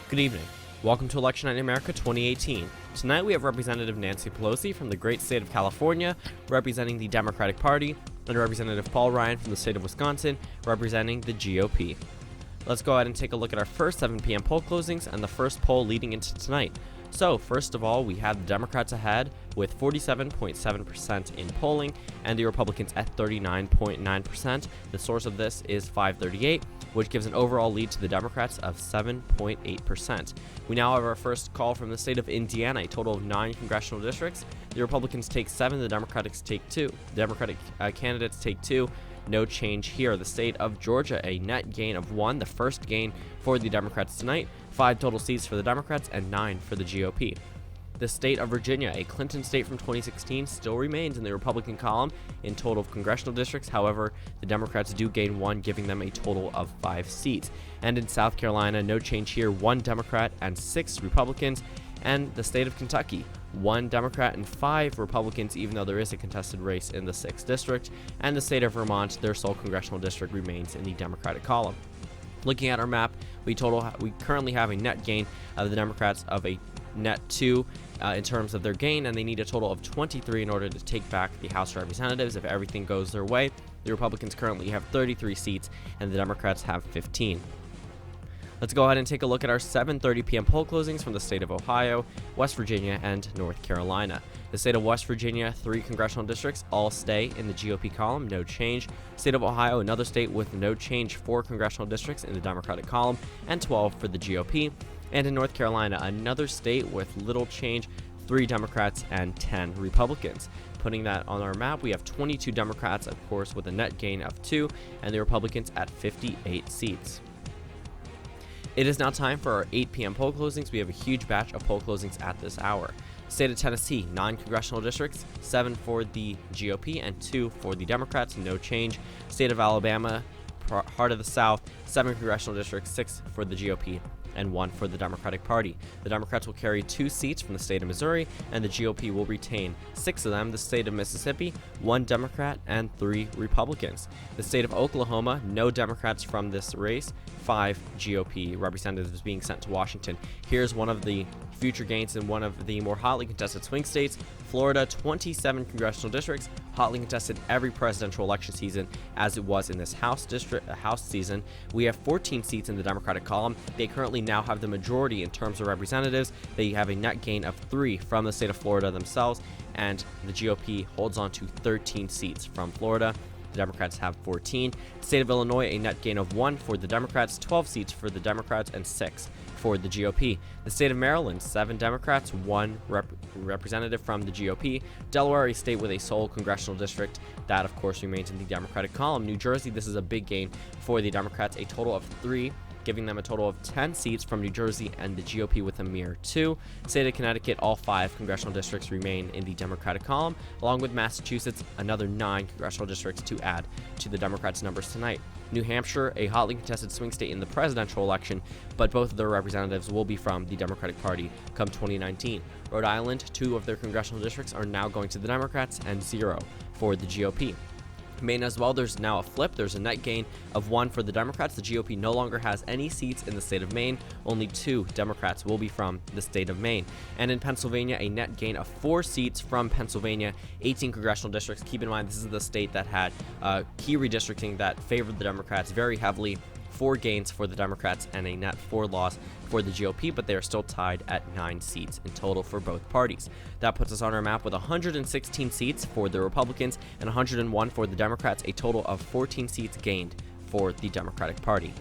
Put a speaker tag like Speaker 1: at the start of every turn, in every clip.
Speaker 1: Good evening. Welcome to Election Night in America 2018. Tonight we have Representative Nancy Pelosi from the great state of California representing the Democratic Party, and Representative Paul Ryan from the state of Wisconsin representing the GOP. Let's go ahead and take a look at our first 7 p.m. poll closings and the first poll leading into tonight. So, first of all, we have the Democrats ahead with 47.7% in polling and the Republicans at 39.9%. The source of this is 538, which gives an overall lead to the Democrats of 7.8%. We now have our first call from the state of Indiana, a total of 9 congressional districts. The Republicans take 7, the Democrats take 2. The Democratic candidates take 2. No change here. The state of Georgia, a net gain of 1, the first gain for the Democrats tonight. 5 total seats for the Democrats and 9 for the GOP. The state of Virginia, a Clinton state from 2016, still remains in the Republican column in total of congressional districts. However, the Democrats do gain 1, giving them a total of 5 seats. And in South Carolina, no change here, 1 Democrat and 6 Republicans. And the state of Kentucky, 1 Democrat and 5 Republicans, even though there is a contested race in the 6th district. And the state of Vermont, their sole congressional district, remains in the Democratic column. Looking at our map, we currently have a net gain of the Democrats of a net 2 in terms of their gain, and they need a total of 23 in order to take back the House of Representatives if everything goes their way. The Republicans currently have 33 seats, and the Democrats have 15. Let's go ahead and take a look at our 7:30 p.m. poll closings from the state of Ohio, West Virginia, and North Carolina. The state of West Virginia, 3 congressional districts, all stay in the GOP column, no change. State of Ohio, another state with no change, 4 congressional districts in the Democratic column, and 12 for the GOP. And in North Carolina, another state with little change, 3 Democrats and 10 Republicans. Putting that on our map, we have 22 Democrats, of course, with a net gain of 2, and the Republicans at 58 seats. It is now time for our 8 p.m. poll closings. We have a huge batch of poll closings at this hour. State of Tennessee, 9 congressional districts, 7 for the GOP and 2 for the Democrats, no change. State of Alabama, heart of the South, 7 congressional districts, 6 for the GOP and 1 for the Democratic Party. The Democrats will carry 2 seats from the state of Missouri, and the GOP will retain 6 of them. The state of Mississippi, 1 Democrat and 3 Republicans. The state of Oklahoma, no Democrats from this race, 5 GOP representatives being sent to Washington. Here's one of the future gains in one of the more hotly contested swing states. Florida, 27 congressional districts, hotly contested every presidential election season as it was in this House season. We have 14 seats in the Democratic column. They currently now have the majority in terms of representatives. They have a net gain of 3 from the state of Florida themselves, and the GOP holds on to 13 seats from Florida. The Democrats have 14. The state of Illinois, a net gain of 1 for the Democrats, 12 seats for the Democrats, and 6 for the GOP. The state of Maryland, 7 Democrats, 1 representative from the GOP. Delaware, a state with a sole congressional district, that of course remains in the Democratic column. New Jersey, this is a big gain for the Democrats, a total of 3, giving them a total of 10 seats from New Jersey, and the GOP with a mere 2. State of Connecticut, all 5 congressional districts remain in the Democratic column, along with Massachusetts, another 9 congressional districts to add to the Democrats' numbers tonight. New Hampshire, a hotly contested swing state in the presidential election, but both of their representatives will be from the Democratic Party come 2019. Rhode Island, 2 of their congressional districts are now going to the Democrats, and 0 for the GOP. Maine as well, there's now a flip. There's a net gain of 1 for the Democrats. The GOP no longer has any seats in the state of Maine. Only 2 Democrats will be from the state of Maine. And in Pennsylvania, a net gain of 4 seats from Pennsylvania, 18 congressional districts. Keep in mind, this is the state that had key redistricting that favored the Democrats very heavily. 4 gains for the Democrats and a net 4 loss for the GOP, but they are still tied at 9 seats in total for both parties. That puts us on our map with 116 seats for the Republicans and 101 for the Democrats, a total of 14 seats gained for the Democratic Party.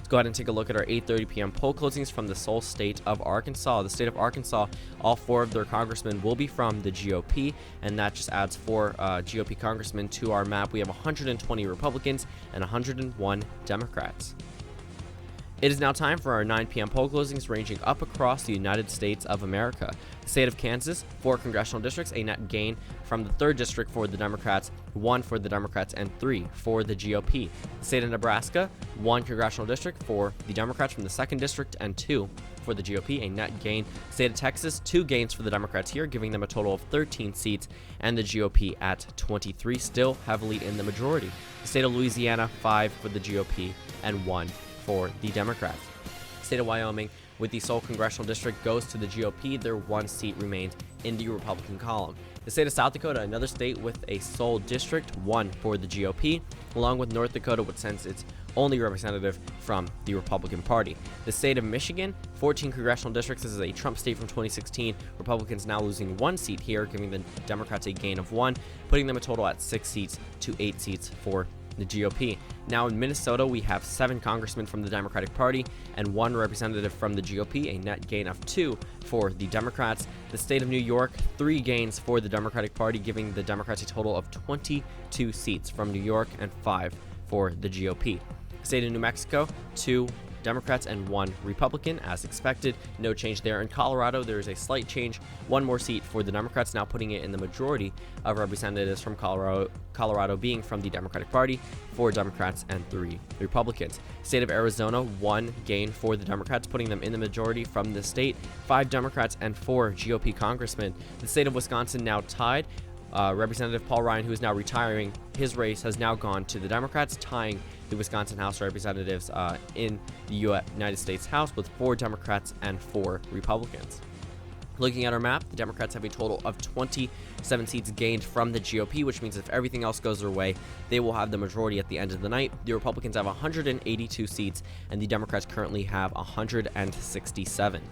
Speaker 1: Go ahead and take a look at our 8:30 p.m. poll closings from the sole state of Arkansas. The state of Arkansas, all 4 of their congressmen will be from the GOP, and that just adds 4 GOP congressmen to our map. We have 120 Republicans and 101 Democrats. It is now time for our 9 p.m. poll closings ranging up across the United States of America. The state of Kansas, 4 congressional districts, a net gain from the 3rd district for the Democrats, 1 for the Democrats, and 3 for the GOP. The state of Nebraska, 1 congressional district for the Democrats from the 2nd district, and 2 for the GOP, a net gain. State of Texas, 2 gains for the Democrats here, giving them a total of 13 seats, and the GOP at 23, still heavily in the majority. The state of Louisiana, 5 for the GOP, and 1 for the Democrats. State of Wyoming, with the sole congressional district, goes to the GOP. Their one seat remains in the Republican column. The state of South Dakota, another state with a sole district, one for the GOP, along with North Dakota, which sends its only representative from the Republican Party. The state of Michigan, 14 congressional districts. This is a Trump state from 2016. Republicans now losing one seat here, giving the Democrats a gain of one, putting them a total at 6 seats to 8 seats for the GOP. Now in Minnesota, we have 7 congressmen from the Democratic Party and 1 representative from the GOP, a net gain of 2 for the Democrats. The state of New York, 3 gains for the Democratic Party, giving the Democrats a total of 22 seats from New York and 5 for the GOP. State of New Mexico, 2 Democrats and 1 Republican, as expected. No change there. In Colorado, there is a slight change. 1 more seat for the Democrats, now putting it in the majority of representatives from Colorado being from the Democratic Party, 4 Democrats and 3 Republicans. State of Arizona, 1 gain for the Democrats, putting them in the majority from the state, 5 Democrats and 4 GOP congressmen. The state of Wisconsin now tied. Representative Paul Ryan, who is now retiring, his race has now gone to the Democrats, tying the Wisconsin House of Representatives in the United States House with 4 Democrats and 4 Republicans. Looking at our map, the Democrats have a total of 27 seats gained from the GOP, which means if everything else goes their way, they will have the majority at the end of the night. The Republicans have 182 seats, and the Democrats currently have 167.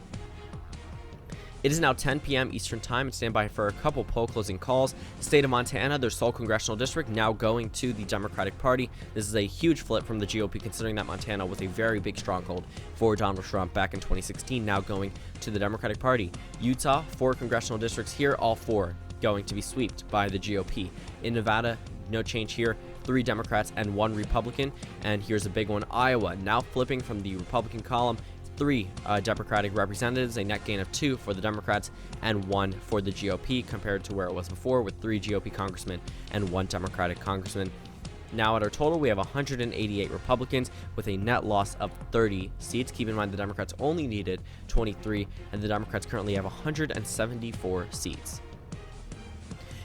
Speaker 1: It is now 10 p.m. Eastern Time, and stand by for a couple poll closing calls. The state of Montana, their sole congressional district, now going to the Democratic Party. This is a huge flip from the GOP, considering that Montana was a very big stronghold for Donald Trump back in 2016, now going to the Democratic Party. Utah, 4 congressional districts here, all 4 going to be swept by the GOP. In Nevada, no change here. 3 Democrats and 1 Republican. And here's a big one, Iowa, now flipping from the Republican column. 3 Democratic representatives, a net gain of 2 for the Democrats and 1 for the GOP, compared to where it was before with 3 GOP congressmen and 1 Democratic congressman. Now at our total, we have 188 Republicans with a net loss of 30 seats. Keep in mind the Democrats only needed 23, and the Democrats currently have 174 seats.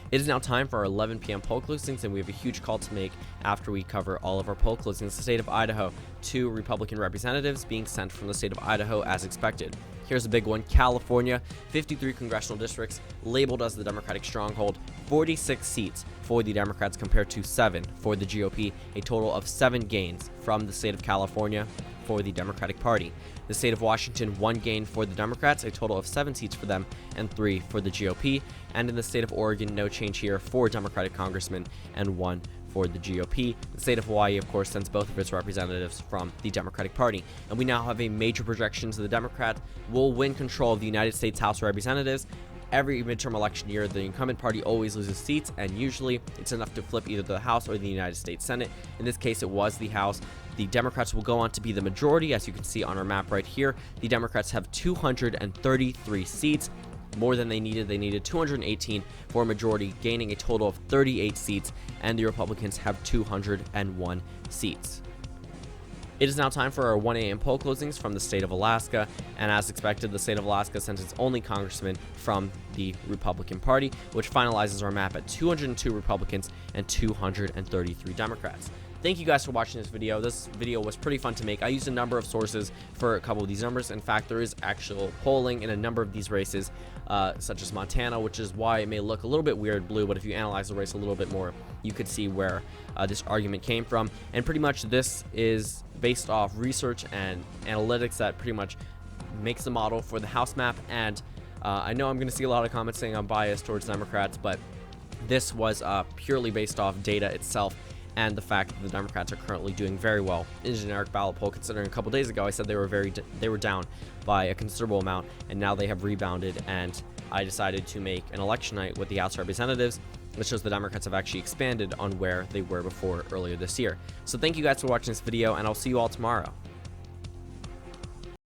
Speaker 1: It is now time for our 11 p.m. poll closings, and we have a huge call to make after we cover all of our poll closings. The state of Idaho, 2 Republican representatives being sent from the state of Idaho as expected. Here's a big one, California, 53 congressional districts labeled as the Democratic stronghold, 46 seats for the Democrats compared to 7 for the GOP, a total of 7 gains from the state of California for the Democratic Party. The state of Washington, 1 gain for the Democrats, a total of 7 seats for them and 3 for the GOP. And in the state of Oregon, no change here, 4 Democratic congressmen and 1 for the GOP. The state of Hawaii, of course, sends both of its representatives from the Democratic Party. And we now have a major projection that the Democrats will win control of the United States House of Representatives. Every midterm election year, the incumbent party always loses seats, and usually it's enough to flip either the House or the United States Senate. In this case, it was the House. The Democrats will go on to be the majority, as you can see on our map right here. The Democrats have 233 seats, more than they needed. They needed 218 for a majority, gaining a total of 38 seats, and the Republicans have 201 seats. It is now time for our 1 a.m. poll closings from the state of Alaska, and as expected, the state of Alaska sent its only congressman from the Republican Party, which finalizes our map at 202 Republicans and 233 Democrats. Thank you guys for watching this video. This video was pretty fun to make. I used a number of sources for a couple of these numbers. In fact, there is actual polling in a number of these races, such as Montana, which is why it may look a little bit weird blue, but if you analyze the race a little bit more, you could see where this argument came from. And pretty much this is based off research and analytics that pretty much makes the model for the House map. And I know I'm going to see a lot of comments saying I'm biased towards Democrats, but this was purely based off data itself and the fact that the Democrats are currently doing very well in a generic ballot poll, considering a couple days ago I said they were down by a considerable amount, and now they have rebounded. And I decided to make an election night with the House of Representatives, which shows the Democrats have actually expanded on where they were before earlier this year. So thank you guys for watching this video, and I'll see you all tomorrow.